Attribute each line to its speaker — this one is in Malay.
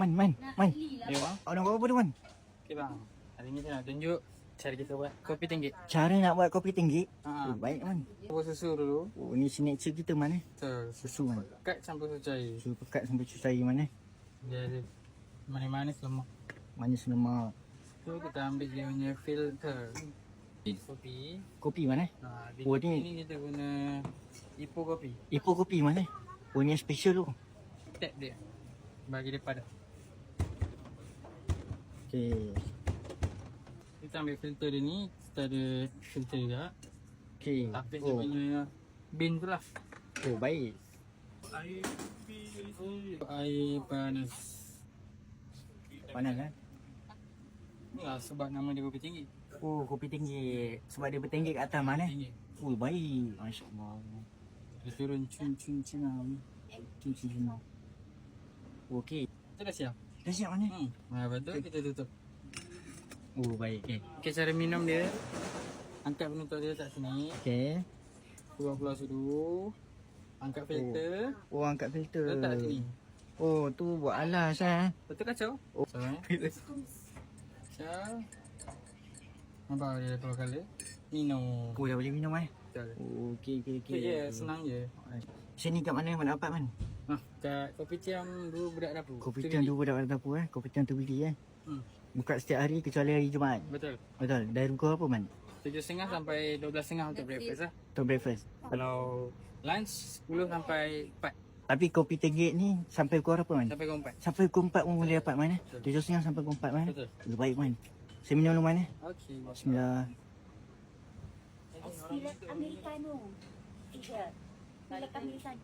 Speaker 1: Man.
Speaker 2: Ya bang.
Speaker 1: Awak nak buat apa tu, Man?
Speaker 2: Okey bang. Hari ni saya nak tunjuk cara kita buat kopi tinggi.
Speaker 1: Cara nak buat kopi tinggi?
Speaker 2: Ha.
Speaker 1: Baik, Man.
Speaker 2: Buat susu dulu.
Speaker 1: Oh, ni signature kita, Man.
Speaker 2: Betul.
Speaker 1: Susu, Man.
Speaker 2: Pekat campur susu cair.
Speaker 1: Susu pekat sampai susu cair, Man.
Speaker 2: Dia ada manis-manis lemak.
Speaker 1: Manis lemak.
Speaker 2: Tu kita ambil dia punya filter. Kopi.
Speaker 1: Kopi, Man.
Speaker 2: Di
Speaker 1: Oh,
Speaker 2: kopi
Speaker 1: ni-
Speaker 2: ni kita guna Ipoh kopi.
Speaker 1: Ipoh kopi, Man. Oh, ni yang special tu.
Speaker 2: Tap dia. Bagi dia padat.
Speaker 1: Okey.
Speaker 2: Kita ambil filter dia ni. Kita ada filter juga.
Speaker 1: Okey.
Speaker 2: Tapi dia punya bin tu lah.
Speaker 1: Oh, baik.
Speaker 2: Air panas.
Speaker 1: Panas, kan?
Speaker 2: Ni lah sebab nama dia kopi tinggi.
Speaker 1: Oh, kopi tinggi. Sebab dia bertinggi kat atas, Man.
Speaker 2: Tinggi.
Speaker 1: Oh, baik. Masya Allah.
Speaker 2: Dia turun cun-cun-cun lah. Cun-cun-cun lah.
Speaker 1: Okey.
Speaker 2: Kita dah siap.
Speaker 1: Dah siap, Man.
Speaker 2: Lepas tu kita tutup.
Speaker 1: Oh, baik. Okey.
Speaker 2: Okay, cara minum dia. Angkat penutup dia kat sini.
Speaker 1: Okey.
Speaker 2: Keluar dulu. Angkat filter.
Speaker 1: Oh, angkat filter.
Speaker 2: Letak sini.
Speaker 1: Oh, tu buat alas,
Speaker 2: Betul kacau?
Speaker 1: Oh.
Speaker 2: So, kacau. Nampak dia keluar colour. Minum.
Speaker 1: Oh, dah boleh minum,
Speaker 2: Betul.
Speaker 1: Oh, okey.
Speaker 2: Okay, je, senang je.
Speaker 1: Sini kat mana dapat, Man?
Speaker 2: Kat Kopi Tiam dua budak dapur.
Speaker 1: Kopi
Speaker 2: Tu
Speaker 1: tiam
Speaker 2: beli.
Speaker 1: tu budak dapur, Kopi tiam tu beli,
Speaker 2: Hmm.
Speaker 1: Buka setiap hari kecuali hari Jumaat.
Speaker 2: Betul.
Speaker 1: Betul. Dari pukul apa, Man?
Speaker 2: 7.30 sampai 12.30 untuk breakfast lah.
Speaker 1: Untuk breakfast.
Speaker 2: Kalau lunch 10 sampai 4.
Speaker 1: Tapi kopi tenggek ni sampai pukul apa, Man?
Speaker 2: Sampai pukul 4.
Speaker 1: Sampai pukul 4 pun boleh dapat, Man. 7.30 sampai pukul 4, Man.
Speaker 2: Betul.
Speaker 1: Baik, Man. Saya minum dulu, Man.
Speaker 2: Okey.
Speaker 1: Bismillah.
Speaker 3: Pilih Americano. Tiga. Pilih Americano.